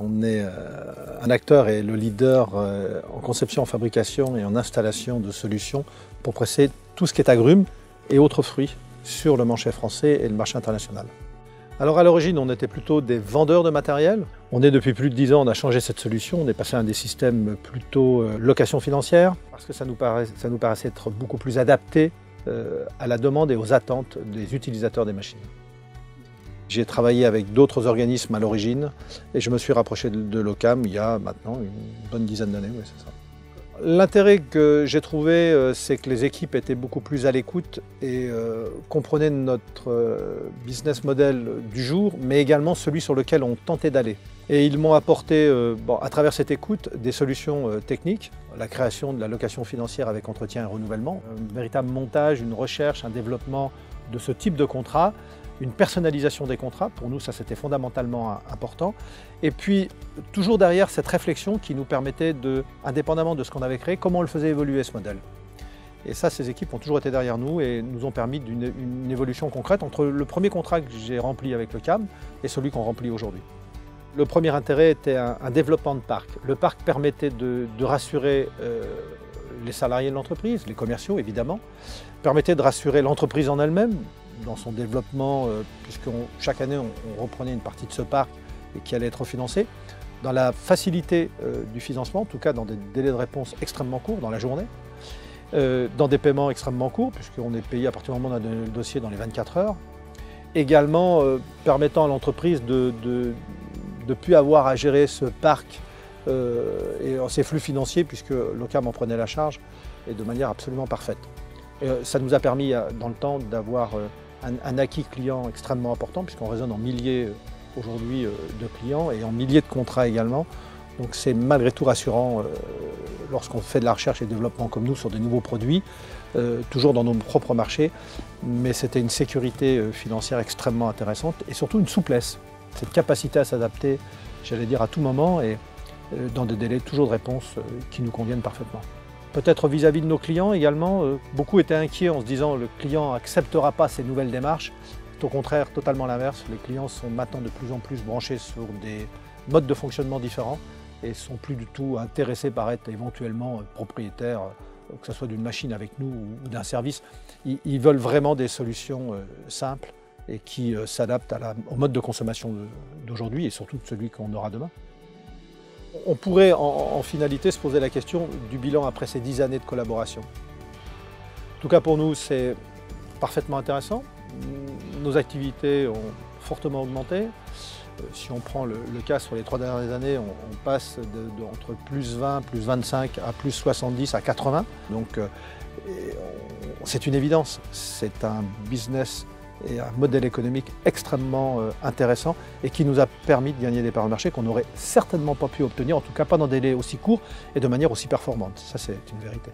On est un acteur et le leader en conception, en fabrication et en installation de solutions pour presser tout ce qui est agrumes et autres fruits sur le marché français et le marché international. Alors à l'origine, on était plutôt des vendeurs de matériel. On est depuis plus de 10 ans, on a changé cette solution. On est passé à des systèmes plutôt location financière parce que ça nous paraissait être beaucoup plus adapté à la demande et aux attentes des utilisateurs des machines. J'ai travaillé avec d'autres organismes à l'origine et je me suis rapproché de l'OCAM il y a maintenant une bonne dizaine d'années, oui, c'est ça. L'intérêt que j'ai trouvé, c'est que les équipes étaient beaucoup plus à l'écoute et comprenaient notre business model du jour, mais également celui sur lequel on tentait d'aller. Et ils m'ont apporté, à travers cette écoute, des solutions techniques, la création de la location financière avec entretien et renouvellement, un véritable montage, une recherche, un développement de ce type de contrat, une personnalisation des contrats, pour nous ça c'était fondamentalement important, et puis toujours derrière cette réflexion qui nous permettait de, indépendamment de ce qu'on avait créé, comment on le faisait évoluer ce modèle. Et ça, ces équipes ont toujours été derrière nous et nous ont permis une évolution concrète entre le premier contrat que j'ai rempli avec le CAM et celui qu'on remplit aujourd'hui. Le premier intérêt était un développement de parc. Le parc permettait de rassurer les salariés de l'entreprise, les commerciaux évidemment, permettait de rassurer l'entreprise en elle-même, dans son développement, puisque chaque année on reprenait une partie de ce parc et qui allait être refinancé, dans la facilité du financement, en tout cas dans des délais de réponse extrêmement courts dans la journée, dans des paiements extrêmement courts, puisqu'on est payé à partir du moment où on a donné le dossier dans les 24 heures, également permettant à l'entreprise de ne plus avoir à gérer ce parc et ses flux financiers, puisque l'OCAM en prenait la charge, et de manière absolument parfaite. Et ça nous a permis dans le temps d'avoir un acquis client extrêmement important, puisqu'on raisonne en milliers aujourd'hui de clients et en milliers de contrats également. Donc c'est malgré tout rassurant lorsqu'on fait de la recherche et développement comme nous sur des nouveaux produits, toujours dans nos propres marchés, mais c'était une sécurité financière extrêmement intéressante et surtout une souplesse, cette capacité à s'adapter, j'allais dire à tout moment et dans des délais toujours de réponse qui nous conviennent parfaitement. Peut-être vis-à-vis de nos clients également, beaucoup étaient inquiets en se disant que le client n'acceptera pas ces nouvelles démarches. C'est au contraire totalement l'inverse. Les clients sont maintenant de plus en plus branchés sur des modes de fonctionnement différents et ne sont plus du tout intéressés par être éventuellement propriétaires, que ce soit d'une machine avec nous ou d'un service. Ils veulent vraiment des solutions simples et qui s'adaptent au mode de consommation d'aujourd'hui et surtout de celui qu'on aura demain. On pourrait en finalité se poser la question du bilan après ces 10 années de collaboration. En tout cas pour nous c'est parfaitement intéressant. Nos activités ont fortement augmenté. Si on prend le cas sur les 3 dernières années, on passe entre plus 20, plus 25 à plus 70 à 80. Donc c'est une évidence, c'est un business et un modèle économique extrêmement intéressant et qui nous a permis de gagner des parts de marché qu'on n'aurait certainement pas pu obtenir, en tout cas pas dans des délais aussi courts et de manière aussi performante. Ça, c'est une vérité.